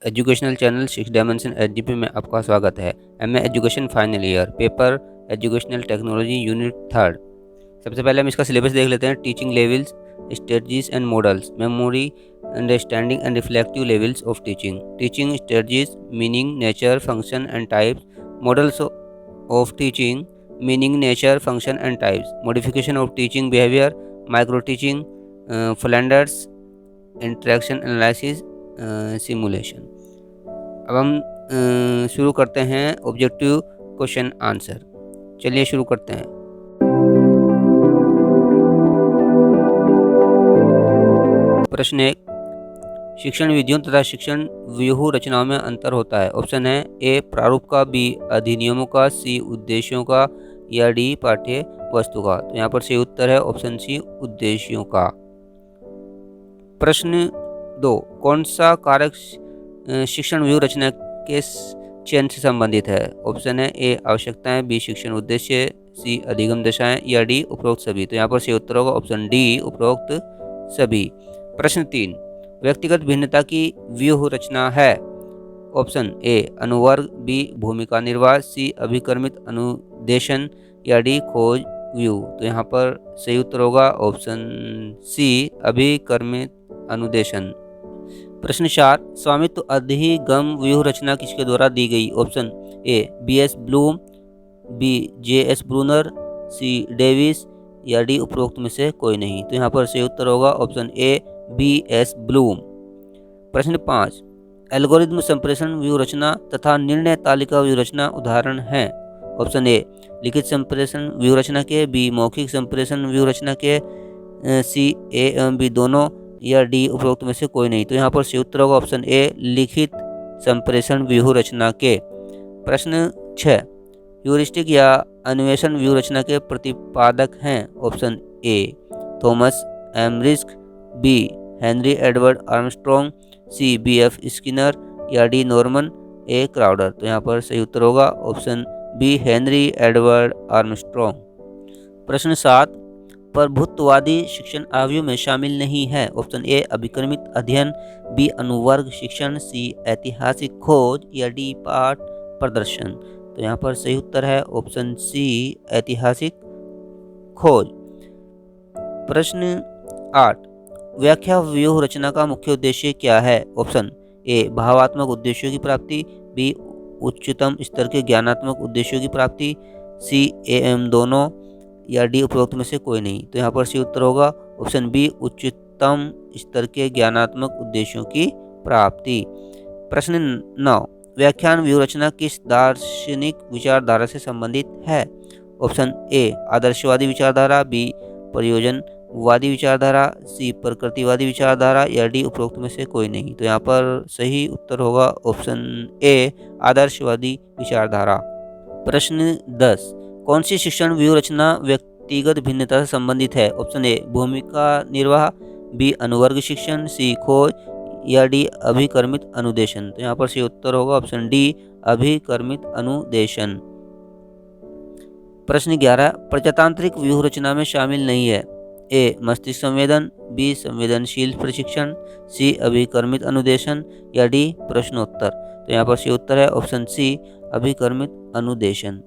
Educational channel six dimension HDP में आपका स्वागत है। MA education final year paper educational technology unit third. सबसे पहले हम इसका सिलेबस देख लेते हैं। Teaching levels, strategies and models, memory, understanding and reflective levels of teaching, teaching strategies, meaning, nature, function and types, models of teaching, meaning, nature, function and types, modification of teaching behaviour, micro teaching, Flanders, interaction analysis, simulation. अब हम शुरू करते हैं objective question answer. चलिए शुरू करते हैं। प्रश्न 1, शिक्षण विधियों तथा शिक्षण व्यूह रचनाओं में अंतर होता है। ऑप्शन है ए प्रारूप का, बी अधिनियमों का, सी उद्देश्यों का, या डी पाठ्य वस्तु का। तो यहाँ पर सही उत्तर है ऑप्शन सी उद्देश्यों का। प्रश्न 2, कौन सा कारक शिक्षण व्यूह रचना के चयन से संबंधित है। ऑप्शन है ए आवश्यकताएं, बी शिक्षण उद्देश्य, सी अधिगम दशाएं, या डी उपरोक्त सभी। तो यहाँ पर सही उत्तर होगा ऑप्शन डी उपरोक्त सभी। प्रश्न 3, व्यक्तिगत भिन्नता की व्यूह रचना है। ऑप्शन ए अनुवर्ग, बी भूमिका निर्वाह, सी अभिकर्मित अनुदेशन, या डी खोज व्यूह। तो यहाँ पर सही उत्तर होगा ऑप्शन सी अभिकर्मित अनुदेशन। प्रश्न 4, स्वामित्व अधिगम व्यूह रचना किसके द्वारा दी गई। Option A B S. Bloom, B J S. Bruner, C Davis, या डी उपरोक्त में से कोई नहीं। तो यहाँ पर सही उत्तर होगा ऑप्शन ए बी.एस. ब्लूम। प्रश्न 5, एल्गोरिथम संप्रेषण व्यूह रचना तथा निर्णय तालिका व्यूह रचना उदाहरण हैं। ऑप्शन ए लिखित संप्रेषण व्यूह रचना के, बी मौखिक संप्रेषण व्यूह रचना के, सी ए एवं बी दोनों, या डी उपरोक्त में से कोई नहीं। तो यहाँ पर सही उत्तर होगा ऑप्शन ए लिखित संप्रेषण व्यूह रचना के। प्रश्न 6, ह्यूरिस्टिक या अन्वेषण व्यूह रचना के प्रतिपादक हैं। Option A Thomas Emrisk, B Henry Edward Armstrong, C B F. Skinner, या डी नॉर्मन ए क्राउडर। तो यहाँ पर सही उत्तर होगा option B Henry Edward Armstrong. प्रश्न 7, प्रभुत्ववादी शिक्षण आयु में शामिल नहीं है। ऑप्शन ए अभिक्रमित अध्ययन, बी अनुवर्ग शिक्षण, सी ऐतिहासिक खोज, या डी पाठ प्रदर्शन। तो यहाँ पर सही उत्तर है ऑप्शन सी ऐतिहासिक खोज। प्रश्न 8, व्याख्या व्यूह रचना का मुख्य उद्देश्य क्या है। ऑप्शन ए भावात्मक उद्देश्यों की प्राप्ति, बी उच्चतम स्तर के ज्ञानात्मक उद्देश्यों की प्राप्ति, सी ए एम दोनों, या डी उपरोक्त में से कोई नहीं। तो यहाँ पर सही उत्तर होगा ऑप्शन बी उच्चतम स्तर के ज्ञानात्मक उद्देश्यों की प्राप्ति। प्रश्न 9, व्याख्यान व्यूह रचना किस दार्शनिक विचारधारा से संबंधित है। ऑप्शन ए आदर्शवादी विचारधारा, बी प्रयोजनवादी विचारधारा, सी प्रकृतिवादी विचारधारा, या डी उपरोक्त में से कोई नहीं। तो यहाँ पर सही उत्तर होगा ऑप्शन ए आदर्शवादी विचारधारा। प्रश्न 10, कौन सी शिक्षण व्यूह रचना व्यक्तिगत भिन्नता से संबंधित है। ऑप्शन ए भूमिका निर्वाह, बी अनुवर्ग शिक्षण, सी खोज, या डी अभिकर्मित अनुदेशन। तो यहाँ पर सही उत्तर होगा ऑप्शन डी अभिकर्मित अनुदेशन। प्रश्न 11, प्रजातांत्रिक व्यूह रचना में शामिल नहीं है। ए मस्तिष्क संवेदन, बी संवेदनशील प्रशिक्षण, सी अभिकर्मित अनुदेशन, या डी प्रश्नोत्तर। तो यहाँ पर सही उत्तर है ऑप्शन सी अभिकर्मित अनुदेशन।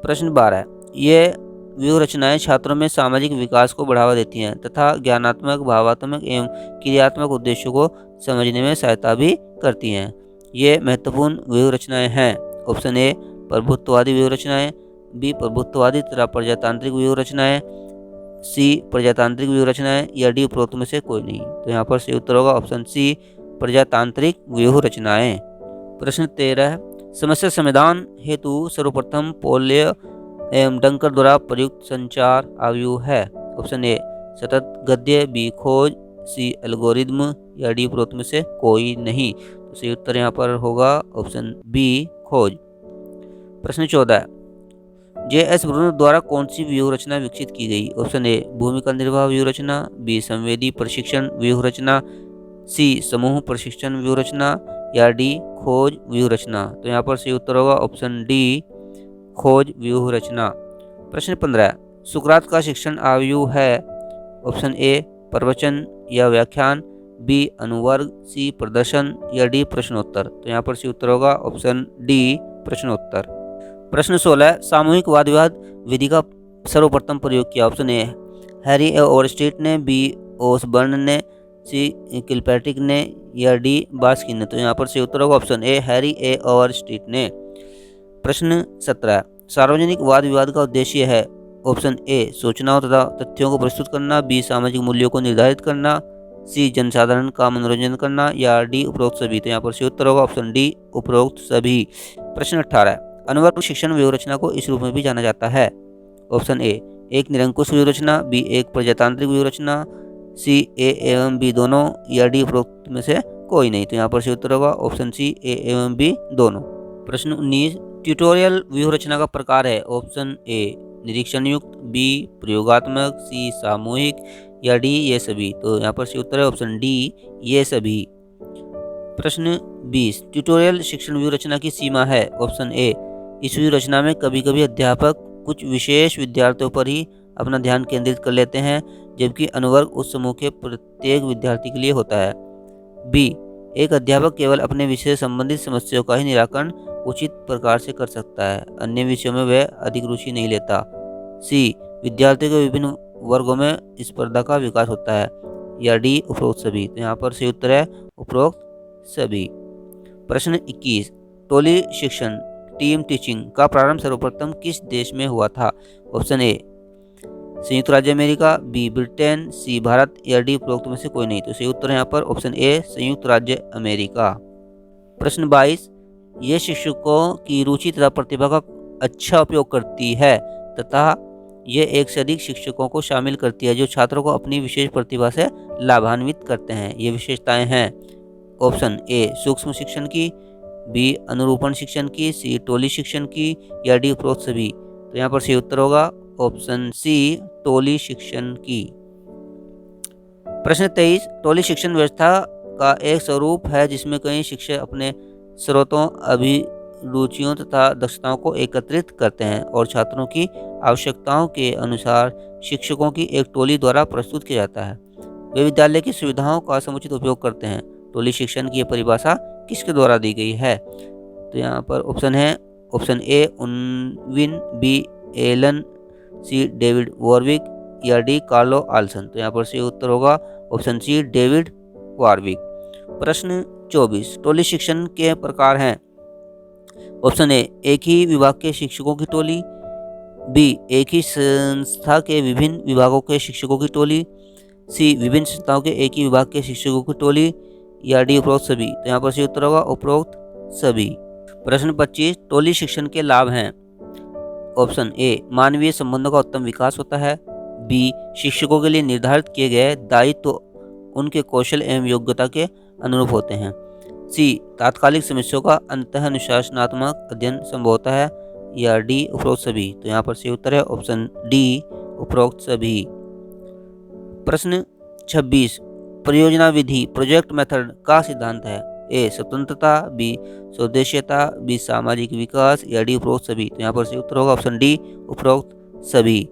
प्रश्न 12, ये व्यूह रचनाएं छात्रों में सामाजिक विकास को बढ़ावा देती हैं तथा ज्ञानात्मक, भावात्मक एवं क्रियात्मक उद्देश्यों को समझने में सहायता भी करती हैं। ये महत्वपूर्ण व्यूह रचनाएं हैं। ऑप्शन ए प्रभुत्ववादी व्यूह रचनाएं, बी प्रभुत्ववादी तथा प्रजातांत्रिक व्यूह रचनाएं, सी प्रजातांत्रिक व्यूह रचनाएं, या डी उपरोक्त में से कोई नहीं। तो यहाँ पर सही उत्तर होगा ऑप्शन सी प्रजातांत्रिक व्यूह रचनाएं। प्रश्न 13, समस्या समाधान हेतु सर्वप्रथम पोलियो एवं डंकर द्वारा प्रयुक्त संचार आव्यूह है। ऑप्शन ए सतत गद्य, बी खोज, सी एल्गोरिदम, या डी उपरोक्त में से कोई नहीं। तो सही उत्तर यहाँ पर होगा ऑप्शन बी खोज। प्रश्न 14, जे.एस. ब्रूनर द्वारा कौन सी व्यूह रचना विकसित की गई। ऑप्शन ए भूमिका निर्वाह व्यूह रचना, बी संवेदी प्रशिक्षण व्यूह रचना, सी समूह प्रशिक्षण व्यूह रचना, या डी खोज व्यूह रचना। तो यहाँ पर सही उत्तर होगा ऑप्शन डी खोज व्यूह रचना। प्रश्न 15, सुकरात का शिक्षण आव्यूह है। ऑप्शन ए प्रवचन या व्याख्यान, बी अनुवर्ग, सी प्रदर्शन या डी प्रश्नोत्तर। तो यहाँ पर सी उत्तर होगा ऑप्शन डी प्रश्नोत्तर। प्रश्न 16 सामूहिक वाद विवाद विधि का सर्वप्रथम प्रयोग किया। ऑप्शन ए हैरी ए ओवरस्ट्रीट ने, बी ओसबर्न ने, सी किलपैट्रिक ने या डी बास्किन ने। तो यहाँ पर से उत्तर होगा ऑप्शन ए हैरी ए ओवरस्ट्रीट ने। प्रश्न 17 सार्वजनिक वाद विवाद का उद्देश्य है। ऑप्शन ए सूचनाओं तथा तथ्यों को प्रस्तुत करना, बी सामाजिक मूल्यों को निर्धारित करना, सी जनसाधारण का मनोरंजन करना या डी उपरोक्त सभी। तो यहाँ पर से उत्तर होगा ऑप्शन डी उपरोक्त सभी। प्रश्न 18 अनुवर्ग शिक्षण व्यूहरचना को इस रूप में भी जाना जाता है। ऑप्शन ए एक निरंकुश व्यूहरचना, बी एक प्रजातांत्रिक व्यूहरचना, सी ए एवं बी दोनों या डी उपरोक्त में से कोई नहीं। तो यहाँ पर से उत्तर होगा ऑप्शन सी ए एवं बी दोनों। प्रश्न 19 ट्यूटोरियल व्यूहरचना का प्रकार है। ऑप्शन ए निरीक्षण युक्त, बी प्रयोगात्मक, सी सामूहिक या डी ये सभी। तो यहाँ पर से उत्तर है ऑप्शन डी ये सभी। प्रश्न 20 ट्यूटोरियल शिक्षण व्यूहरचना की सीमा है। ऑप्शन ए इस व्यूहरचना में कभी कभी अध्यापक कुछ विशेष विद्यार्थियों पर ही अपना ध्यान केंद्रित कर लेते हैं, जबकि अनुवर्ग उस समूह के प्रत्येक विद्यार्थी के लिए होता है। बी एक अध्यापक केवल अपने विषय से संबंधित समस्याओं का ही निराकरण उचित प्रकार से कर सकता है, अन्य विषयों में वह अधिक रुचि नहीं लेता। सी विद्यार्थियों के विभिन्न वर्गों में स्पर्धा का विकास होता है या डी उपरोक्त सभी। तो यहाँ पर सही उत्तर है उपरोक्त सभी। प्रश्न 21 टोली शिक्षण टीम टीचिंग का प्रारंभ सर्वप्रथम किस देश में हुआ था। ऑप्शन ए संयुक्त राज्य अमेरिका, बी ब्रिटेन, सी भारत या डी उपरोक्त में से कोई नहीं। तो सही उत्तर है यहाँ पर ऑप्शन ए संयुक्त राज्य अमेरिका। प्रश्न 22 ये शिक्षकों की रुचि तथा प्रतिभा का अच्छा उपयोग करती है तथा ये एक से अधिक शिक्षकों को शामिल करती है जो छात्रों को अपनी विशेष प्रतिभा से लाभान्वित करते हैं। ये विशेषताएं हैं ऑप्शन ए सूक्ष्म शिक्षण की, बी अनुरूपण शिक्षण की, सी टोली शिक्षण की या डी उपरोक्त सभी। तो यहाँ पर सही उत्तर होगा ऑप्शन सी टोली शिक्षण की। प्रश्न 23 टोली शिक्षण व्यवस्था का एक स्वरूप है जिसमें कई शिक्षक अपने स्रोतों, अभिरुचियों तथा दक्षताओं को एकत्रित करते हैं और छात्रों की आवश्यकताओं के अनुसार शिक्षकों की एक टोली द्वारा प्रस्तुत किया जाता है। वे विद्यालय की सुविधाओं का समुचित उपयोग करते हैं। टोली शिक्षण की परिभाषा किसके द्वारा दी गई है। तो यहाँ पर ऑप्शन है option A Unwin, B Allen, C David Warwick या डी कार्लो आल्सन। तो यहाँ पर सही उत्तर होगा ऑप्शन सी डेविड वॉरविक। प्रश्न 24 टोली शिक्षण के प्रकार हैं। ऑप्शन ए एक ही विभाग के शिक्षकों की टोली, बी एक ही संस्था के विभिन्न विभागों के शिक्षकों की टोली, सी विभिन्न संस्थाओं के एक ही विभाग के शिक्षकों की टोली या डी उपरोक्त सभी। तो यहाँ पर सही उत्तर होगा उपरोक्त सभी। प्रश्न 25 टोली शिक्षण के लाभ हैं। ऑप्शन ए मानवीय संबंधों का उत्तम विकास होता है, बी शिक्षकों के लिए निर्धारित किए गए दायित्व तो उनके कौशल एवं योग्यता के अनुरूप होते हैं, सी तात्कालिक समस्याओं का अंतः अनुशासनात्मक अध्ययन संभव होता है या डी उपरोक्त सभी। तो यहाँ पर सही उत्तर है ऑप्शन डी उपरोक्त सभी। प्रश्न 26 परियोजना विधि प्रोजेक्ट मेथड का सिद्धांत है। ए स्वतंत्रता, बी स्वदेशीयता, बी सामाजिक विकास या डी उपरोक्त सभी। तो यहाँ पर सही उत्तर होगा ऑप्शन डी उपरोक्त सभी।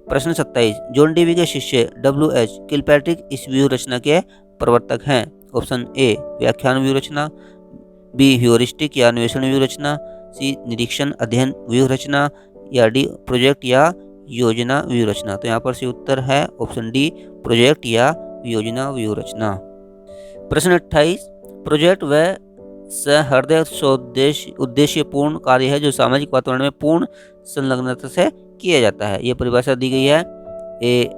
प्रश्न 27 जॉन डीवी के शिष्य WH किलपैट्रिक इस व्यूहरचना के प्रवर्तक हैं। ऑप्शन ए व्याख्यान व्यूहरचना, बी ह्यूरिस्टिक या अन्वेषण व्यूहरचना, सी निरीक्षण अध्ययन व्यूहरचना या डी प्रोजेक्ट या योजना व्यूहरचना। तो यहाँ पर सही उत्तर है ऑप्शन डी प्रोजेक्ट या योजना व्यूहरचना। प्रश्न 28 प्रोजेक्ट वह सहृदय उद्देश्यपूर्ण कार्य है जो सामाजिक वातावरण में पूर्ण संलग्नता से किया जाता है। यह परिभाषा दी गई है ए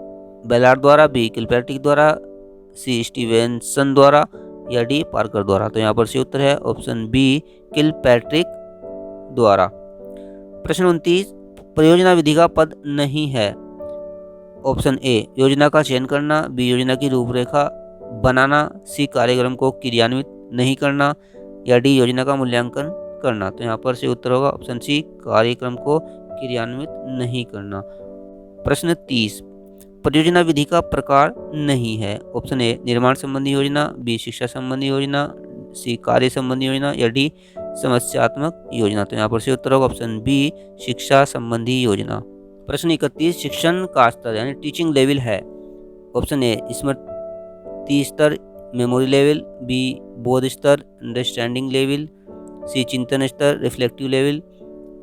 बेलार्ड द्वारा, बी किलपैट्रिक द्वारा, सी स्टीवेंसन द्वारा या डी पार्कर द्वारा। तो यहाँ पर सही उत्तर है ऑप्शन बी किलपैट्रिक द्वारा। प्रश्न 29 परियोजना विधि का पद नहीं है। ऑप्शन ए योजना का चयन करना, बी योजना की रूपरेखा बनाना, सी कार्यक्रम को क्रियान्वित नहीं करना या डी योजना का मूल्यांकन करना। तो यहाँ पर से उत्तर होगा ऑप्शन सी कार्यक्रम को क्रियान्वित नहीं करना। प्रश्न 30 परियोजना विधि का प्रकार नहीं है। ऑप्शन ए निर्माण संबंधी योजना, बी शिक्षा संबंधी योजना, सी कार्य संबंधी योजना या डी समस्यात्मक योजना। तो यहाँ पर से उत्तर होगा ऑप्शन बी शिक्षा संबंधी योजना। प्रश्न 31 शिक्षण का स्तर यानी टीचिंग लेवल है। ऑप्शन ए स्मृति स्तर मेमोरी लेवल, बी बोध स्तर अंडरस्टैंडिंग लेवल, सी चिंतन स्तर रिफ्लेक्टिव लेवल,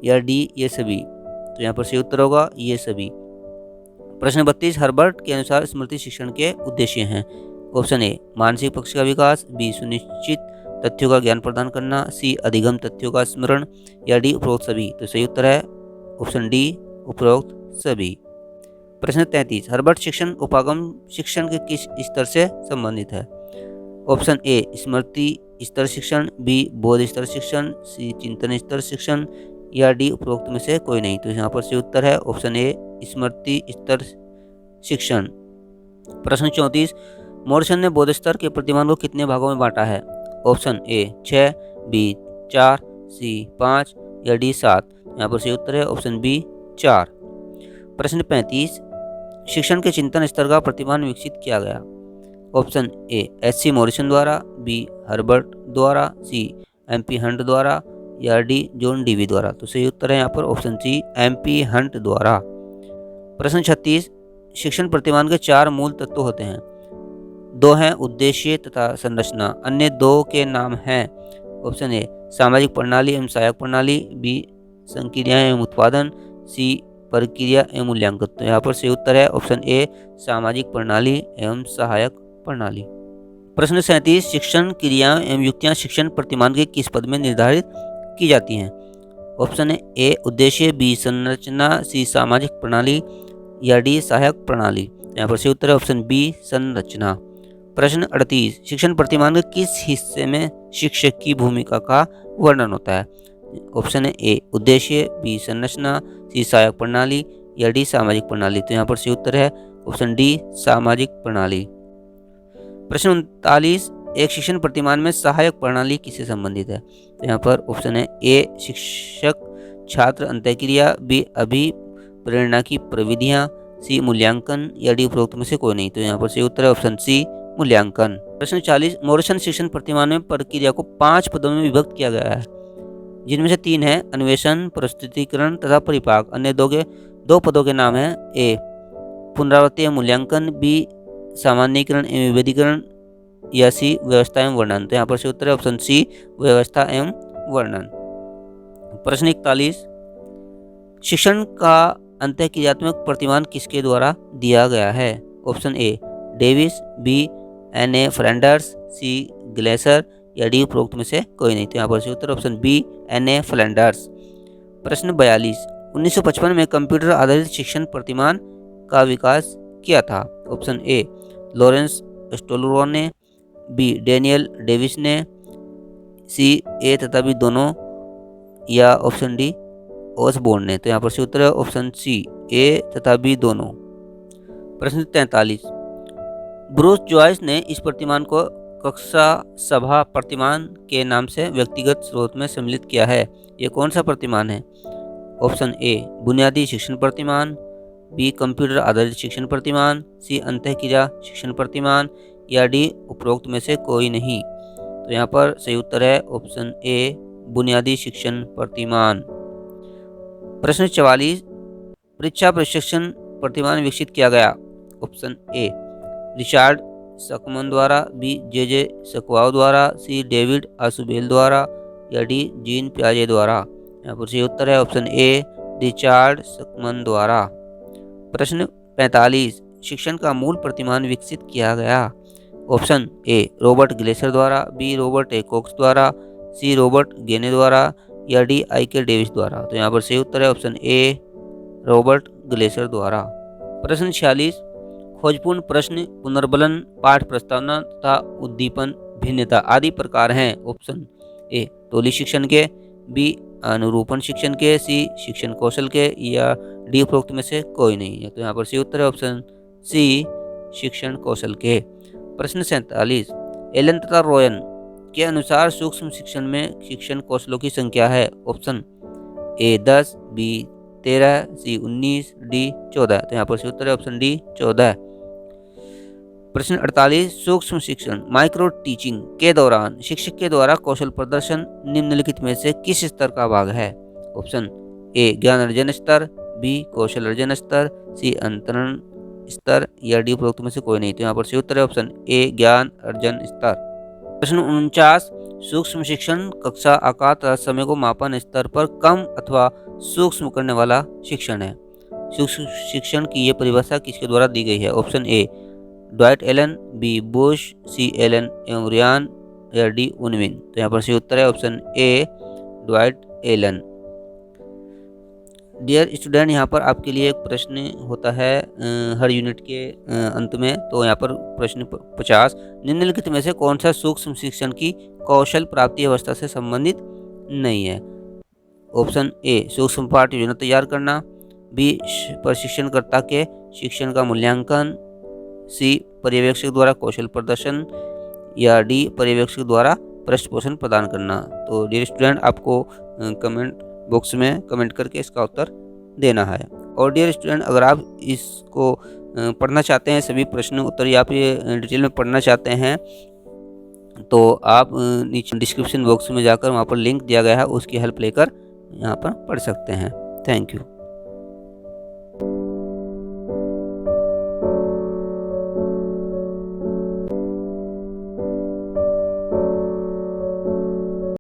या डी ये सभी। तो यहाँ पर सही उत्तर होगा ये सभी। प्रश्न 32 हर्बर्ट के अनुसार स्मृति शिक्षण के उद्देश्य हैं। ऑप्शन ए मानसिक पक्ष का विकास, बी सुनिश्चित तथ्यों का ज्ञान प्रदान करना, सी अधिगम तथ्यों का स्मरण, या डी उपरोक्त सभी। तो सही उत्तर है ऑप्शन डी उपरोक्त सभी। प्रश्न 33 हर्बर्ट शिक्षण उपागम शिक्षण के किस स्तर से संबंधित है। ऑप्शन ए स्मृति स्तर शिक्षण, बी बोध स्तर शिक्षण, सी चिंतन स्तर शिक्षण, या डी उपरोक्त में से कोई नहीं। तो यहाँ पर सही उत्तर है ऑप्शन ए स्मृति स्तर शिक्षण। प्रश्न 34 मॉरिसन ने बोध स्तर के प्रतिमान को कितने भागों में बांटा है। ऑप्शन ए 6, बी 4, सी 5, या डी 7। यहाँ पर सही उत्तर है ऑप्शन बी 4। प्रश्न 35 शिक्षण के चिंतन स्तर का प्रतिमान विकसित किया गया। Option A H C. मॉरिसन द्वारा, बी हर्बर्ट द्वारा, सी एम.पी. हंट द्वारा, या डी जॉन डीवी द्वारा। तो सही उत्तर है यहाँ पर ऑप्शन सी एम.पी. हंट द्वारा। प्रश्न 36 शिक्षण प्रतिमान के 4 मूल तत्व होते हैं। 2 हैं उद्देश्य तथा संरचना, अन्य 2 के नाम हैं। ऑप्शन ए सामाजिक प्रणाली एवं सहायक प्रणाली, बी संक्रिया एवं उत्पादन, सी प्रक्रिया एवं मूल्यांकन। तो यहाँ पर सही उत्तर है ऑप्शन ए सामाजिक प्रणाली एवं सहायक प्रणाली। प्रश्न 37 शिक्षण क्रियाएं एवं युक्तियां शिक्षण प्रतिमान के किस पद में निर्धारित की जाती हैं। ऑप्शन ए उद्देश्य, बी संरचना, सी सामाजिक प्रणाली, या डी सहायक प्रणाली। यहाँ पर सही उत्तर है ऑप्शन बी संरचना। प्रश्न 38 शिक्षण प्रतिमान के किस हिस्से में शिक्षक की भूमिका का वर्णन होता है। ऑप्शन ए उद्देश्य, बी संरचना, सी सहायक प्रणाली, या डी सामाजिक प्रणाली। तो यहाँ पर सही उत्तर है ऑप्शन डी सामाजिक प्रणाली। प्रश्न 39 एक शिक्षण प्रतिमान में सहायक प्रणाली किससे संबंधित है। तो यहाँ पर ऑप्शन है ए शिक्षक छात्र अंतःक्रिया, बी अभिप्रेरणा की प्रविधियां, सी मूल्यांकन, या डी उपरोक्त में से कोई नहीं। तो यहाँ पर सही उत्तर है ऑप्शन सी मूल्यांकन। प्रश्न 40 मॉरिसन शिक्षण प्रतिमान में प्रक्रिया को 5 पदों में विभक्त किया गया है, जिनमें से 3 है अन्वेषण, प्रस्तुतिकरण तथा परिपाक। अन्य 2 पदों के नाम है ए पुनरावृत्ति मूल्यांकन, बी सामान्यीकरण एवं विभेदीकरण, या सी व्यवस्था एवं वर्णन। तो यहाँ पर से उत्तर है ऑप्शन सी व्यवस्था एवं वर्णन। प्रश्न 41 शिक्षण का अंतःक्रियात्मक प्रतिमान किसके द्वारा दिया गया है। Option A Davis, B N A. Flanders, C Glaser, या डी उपरोक्त में से कोई नहीं। तो यहाँ पर से उत्तर ऑप्शन बी एन.ए. फ्लैंडर्स। प्रश्न 42 1955 में कंप्यूटर आधारित शिक्षण प्रतिमान का विकास किया था। ऑप्शन ए लॉरेंस स्टोलरो ने, बी डेनियल डेविस ने, सी ए तथा बी दोनों, या ऑप्शन डी ओसबोर्न ने। तो यहाँ पर से उत्तर है ऑप्शन सी ए तथा बी दोनों। प्रश्न 43 ब्रूस जॉयस ने इस प्रतिमान को कक्षा सभा प्रतिमान के नाम से व्यक्तिगत स्रोत में सम्मिलित किया है। ये कौन सा प्रतिमान है। ऑप्शन ए बुनियादी शिक्षण प्रतिमान, बी कंप्यूटर आधारित शिक्षण प्रतिमान, सी अंतःक्रिया शिक्षण प्रतिमान, या डी उपरोक्त में से कोई नहीं। तो यहाँ पर सही उत्तर है ऑप्शन ए बुनियादी शिक्षण प्रतिमान। प्रश्न 44 परीक्षा प्रशिक्षण प्रतिमान विकसित किया गया। ऑप्शन ए रिचार्ड सकमन द्वारा, बी जे सकवाव द्वारा, सी डेविड आसुबेल द्वारा, या डी जीन प्याजे द्वारा। यहाँ पर सही उत्तर है ऑप्शन ए रिचार्ड सकमन द्वारा। प्रश्न 45 शिक्षण का मूल प्रतिमान विकसित किया गया। ऑप्शन ए रॉबर्ट ग्लेसर द्वारा, बी रॉबर्ट ए कॉक्स द्वारा, सी रॉबर्ट गेने द्वारा, या डी आई.के. डेविस द्वारा। तो यहाँ पर सही उत्तर है ऑप्शन ए रॉबर्ट ग्लेसर द्वारा। प्रश्न 46 खोजपूर्ण प्रश्न, पुनर्बलन, पाठ प्रस्तावना तथा उद्दीपन भिन्नता आदि प्रकार हैं। ऑप्शन ए टोली शिक्षण के, बी अनुरूपण शिक्षण के, सी शिक्षण कौशल के, या डी उपरोक्त में से कोई नहीं है। तो यहाँ पर सही उत्तर है ऑप्शन सी शिक्षण कौशल के। प्रश्न 47 एलन तथा रोयन के अनुसार सूक्ष्म शिक्षण में शिक्षण कौशलों की संख्या है। Option A 10, B 13, C 19, D 14। तो यहाँ पर सही उत्तर है ऑप्शन डी 14। प्रश्न 48 सूक्ष्म शिक्षण माइक्रो टीचिंग के दौरान शिक्षक के द्वारा कौशल प्रदर्शन निम्नलिखित में से किस स्तर का भाग है। ऑप्शन ए ज्ञान अर्जन स्तर, बी कौशल अर्जन स्तर, सी अंतरण स्तर या डी उपरोक्त में से कोई नहीं। तो यहाँ पर सही उत्तर है ऑप्शन ए ज्ञान अर्जन स्तर। प्रश्न 49 सूक्ष्म शिक्षण कक्षा आकार तथा समय को मापन स्तर पर कम अथवा सूक्ष्म करने वाला शिक्षण है। सूक्ष्म शिक्षण की ये परिभाषा किसके द्वारा दी गई है? Option A Dwight Allen, B Bush, C Allen एवं रियान या डी उनविन। तो यहाँ पर सही उत्तर है option A Dwight Allen. Dear student, यहाँ पर आपके लिए एक प्रश्न होता है हर यूनिट के अंत में। तो यहाँ पर प्रश्न 50 निम्नलिखित में से कौन सा सूक्ष्म शिक्षण की कौशल प्राप्ति अवस्था से संबंधित नहीं है? ऑप्शन ए सूक्ष्म पाठ योजना तैयार करना, बी प्रशिक्षणकर्ता के शिक्षण का मूल्यांकन, सी पर्यवेक्षक द्वारा कौशल प्रदर्शन या डी पर्यवेक्षक द्वारा पृष्ठपोषण प्रदान करना। तो डियर स्टूडेंट, आपको कमेंट बॉक्स में कमेंट करके इसका उत्तर देना है। और डियर स्टूडेंट, अगर आप इसको पढ़ना चाहते हैं, सभी प्रश्न उत्तर या फिर डिटेल में पढ़ना चाहते हैं, तो आप नीचे डिस्क्रिप्शन बॉक्स में जाकर वहाँ पर लिंक दिया गया है, उसकी हेल्प लेकर यहाँ पर पढ़ सकते हैं। Thank you.